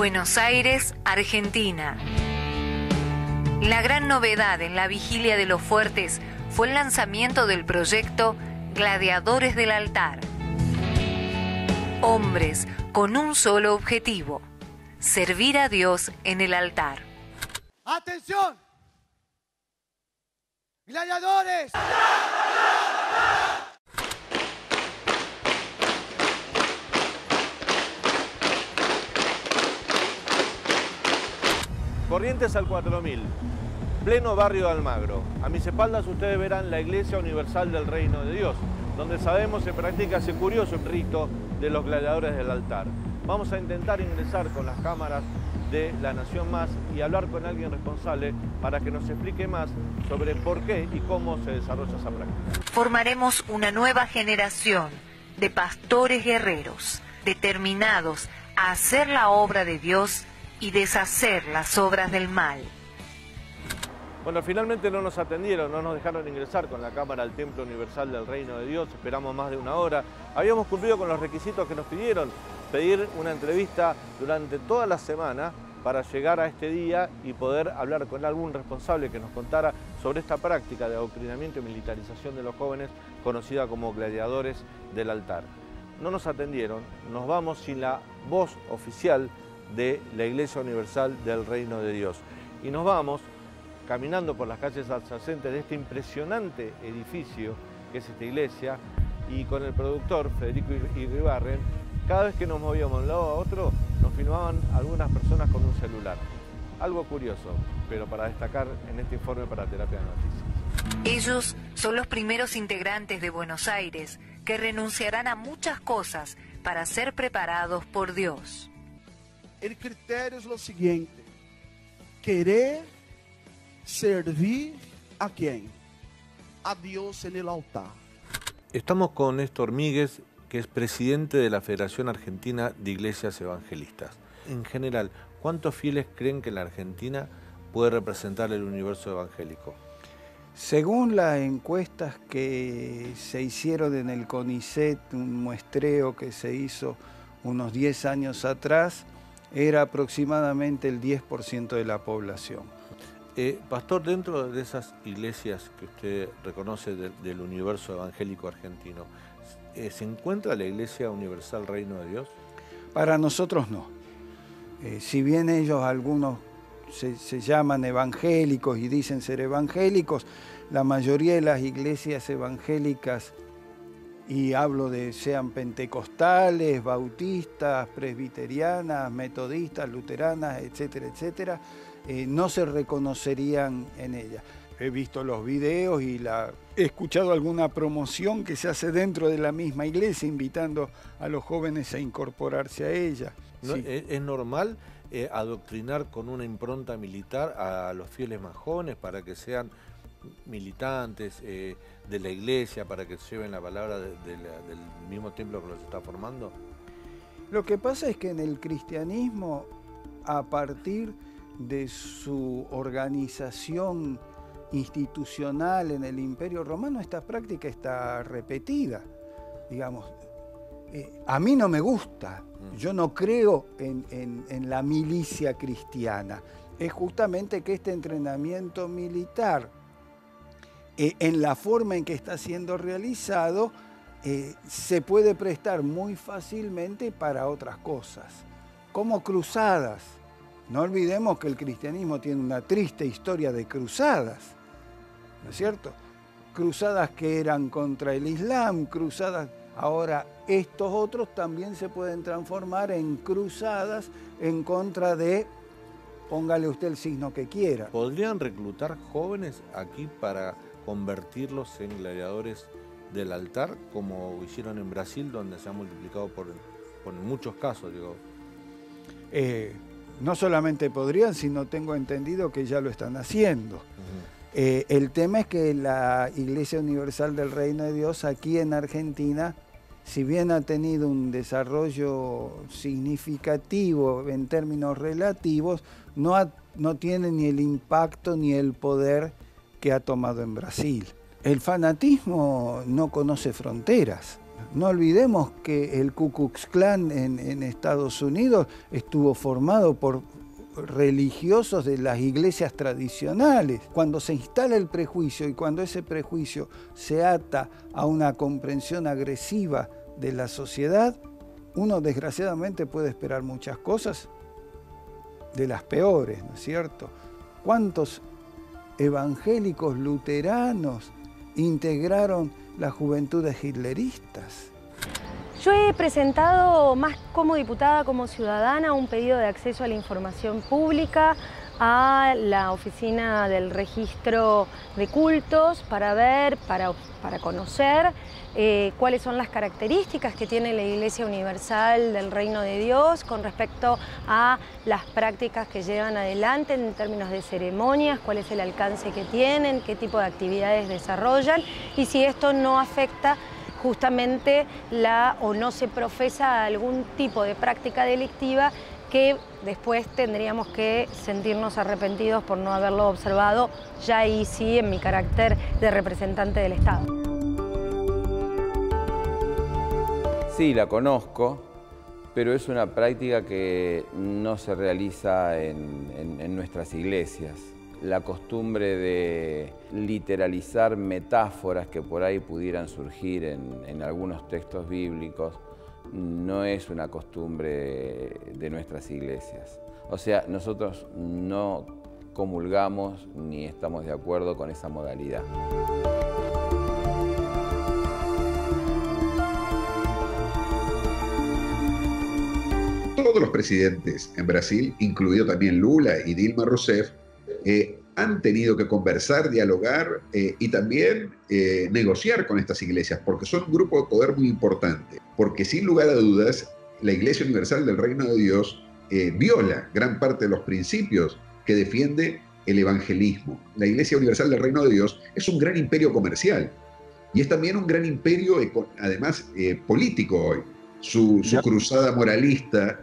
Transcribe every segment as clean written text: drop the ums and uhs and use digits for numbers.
Buenos Aires, Argentina. La gran novedad en la Vigilia de los Fuertes fue el lanzamiento del proyecto Gladiadores del Altar. Hombres con un solo objetivo: servir a Dios en el altar. ¡Atención! ¡Gladiadores! Corrientes al 4000, pleno barrio de Almagro. A mis espaldas ustedes verán la Iglesia Universal del Reino de Dios, donde sabemos se practica ese curioso rito de los gladiadores del altar. Vamos a intentar ingresar con las cámaras de La Nación Más y hablar con alguien responsable para que nos explique más sobre por qué y cómo se desarrolla esa práctica. Formaremos una nueva generación de pastores guerreros, determinados a hacer la obra de Dios y deshacer las obras del mal. Bueno, finalmente no nos atendieron, no nos dejaron ingresar con la cámara al Templo Universal del Reino de Dios, esperamos más de una hora. Habíamos cumplido con los requisitos que nos pidieron, pedir una entrevista durante toda la semana para llegar a este día y poder hablar con algún responsable que nos contara sobre esta práctica de adoctrinamiento y militarización de los jóvenes, conocida como gladiadores del altar. No nos atendieron, nos vamos sin la voz oficial de la Iglesia Universal del Reino de Dios. Y nos vamos caminando por las calles adyacentes de este impresionante edificio que es esta iglesia, y con el productor Federico Iribarren, cada vez que nos movíamos de un lado a otro, nos filmaban algunas personas con un celular. Algo curioso, pero para destacar en este informe para Terapia de Noticias. Ellos son los primeros integrantes de Buenos Aires que renunciarán a muchas cosas para ser preparados por Dios. El criterio es lo siguiente: querer servir a quién? A Dios en el altar. Estamos con Néstor Míguez, que es presidente de la Federación Argentina de Iglesias Evangelistas. En general, ¿cuántos fieles creen que la Argentina puede representar el universo evangélico? Según las encuestas que se hicieron en el CONICET, un muestreo que se hizo unos 10 años atrás, era aproximadamente el 10% de la población. Pastor, dentro de esas iglesias que usted reconoce del universo evangélico argentino, ¿se encuentra la Iglesia Universal Reino de Dios? Para nosotros no. Si bien ellos, algunos se llaman evangélicos y dicen ser evangélicos, la mayoría de las iglesias evangélicas, y hablo de sean pentecostales, bautistas, presbiterianas, metodistas, luteranas, etcétera, etcétera, no se reconocerían en ella. He visto los videos y he escuchado alguna promoción que se hace dentro de la misma iglesia, invitando a los jóvenes a incorporarse a ella. ¿No, sí. ¿Es normal adoctrinar con una impronta militar a los fieles más jóvenes para que sean militantes de la iglesia, para que lleven la palabra del mismo templo que los está formando? Lo que pasa es que en el cristianismo, a partir de su organización institucional en el Imperio Romano, esta práctica está repetida. Digamos, a mí no me gusta, yo no creo en la milicia cristiana. Es justamente que este entrenamiento militar, en la forma en que está siendo realizado, se puede prestar muy fácilmente para otras cosas, como cruzadas. No olvidemos que el cristianismo tiene una triste historia de cruzadas, ¿no es cierto? Cruzadas que eran contra el Islam, cruzadas. Ahora, estos otros también se pueden transformar en cruzadas en contra de, póngale usted el signo que quiera. ¿Podrían reclutar jóvenes aquí para convertirlos en gladiadores del altar, como hicieron en Brasil, donde se ha multiplicado por muchos casos, digo? No solamente podrían, sino tengo entendido que ya lo están haciendo. El tema es que la Iglesia Universal del Reino de Dios aquí en Argentina, si bien ha tenido un desarrollo significativo en términos relativos, no tiene ni el impacto ni el poder que ha tomado en Brasil. El fanatismo no conoce fronteras, ¿no No olvidemos que el Ku Klux Klan en Estados Unidos estuvo formado por religiosos de las iglesias tradicionales. Cuando se instala el prejuicio y cuando ese prejuicio se ata a una comprensión agresiva de la sociedad, uno desgraciadamente puede esperar muchas cosas, de las peores, ¿no es cierto? ¿Cuántos evangélicos luteranos integraron las juventudes hitleristas? Yo he presentado, más como diputada, como ciudadana, un pedido de acceso a la información pública a la oficina del registro de cultos para ver, para conocer cuáles son las características que tiene la Iglesia Universal del Reino de Dios con respecto a las prácticas que llevan adelante en términos de ceremonias, cuál es el alcance que tienen, qué tipo de actividades desarrollan y si esto no afecta justamente o no se profesa algún tipo de práctica delictiva que después tendríamos que sentirnos arrepentidos por no haberlo observado, ya ahí sí en mi carácter de representante del Estado. Sí, la conozco, pero es una práctica que no se realiza en nuestras iglesias. La costumbre de literalizar metáforas que por ahí pudieran surgir en algunos textos bíblicos no es una costumbre de nuestras iglesias. O sea, nosotros no comulgamos ni estamos de acuerdo con esa modalidad. Todos los presidentes en Brasil, incluido también Lula y Dilma Rousseff, han tenido que conversar, dialogar y también negociar con estas iglesias, porque son un grupo de poder muy importante. Porque sin lugar a dudas, la Iglesia Universal del Reino de Dios viola gran parte de los principios que defiende el evangelismo. La Iglesia Universal del Reino de Dios es un gran imperio comercial y es también un gran imperio, además, político hoy. Su cruzada moralista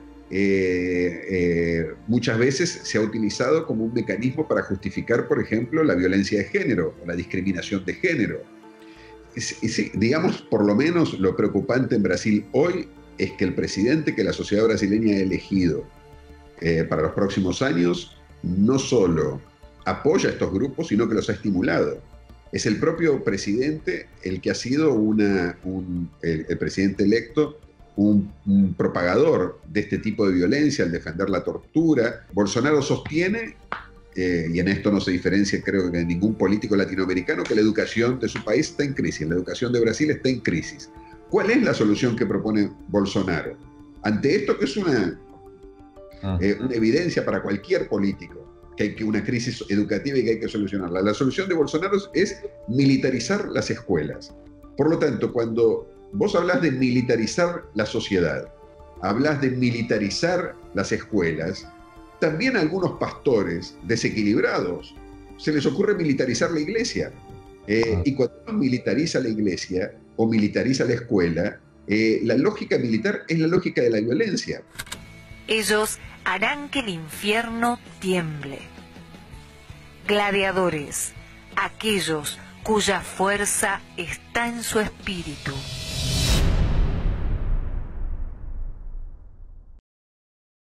muchas veces se ha utilizado como un mecanismo para justificar, por ejemplo, la violencia de género o la discriminación de género. Digamos, por lo menos lo preocupante en Brasil hoy es que el presidente que la sociedad brasileña ha elegido para los próximos años no solo apoya a estos grupos, sino que los ha estimulado. Es el propio presidente el que ha sido el presidente electo, un propagador de este tipo de violencia al defender la tortura. Bolsonaro sostiene, y en esto no se diferencia creo que de ningún político latinoamericano, que la educación de su país está en crisis, la educación de Brasil está en crisis. ¿Cuál es la solución que propone Bolsonaro? Ante esto, que es una evidencia para cualquier político, que hay una crisis educativa y que hay que solucionarla. La solución de Bolsonaro es militarizar las escuelas. Por lo tanto, cuando vos hablas de militarizar la sociedad, hablas de militarizar las escuelas, también a algunos pastores desequilibrados se les ocurre militarizar la iglesia. Y cuando uno militariza la iglesia o militariza la escuela, la lógica militar es la lógica de la violencia. Ellos harán que el infierno tiemble. Gladiadores, aquellos cuya fuerza está en su espíritu.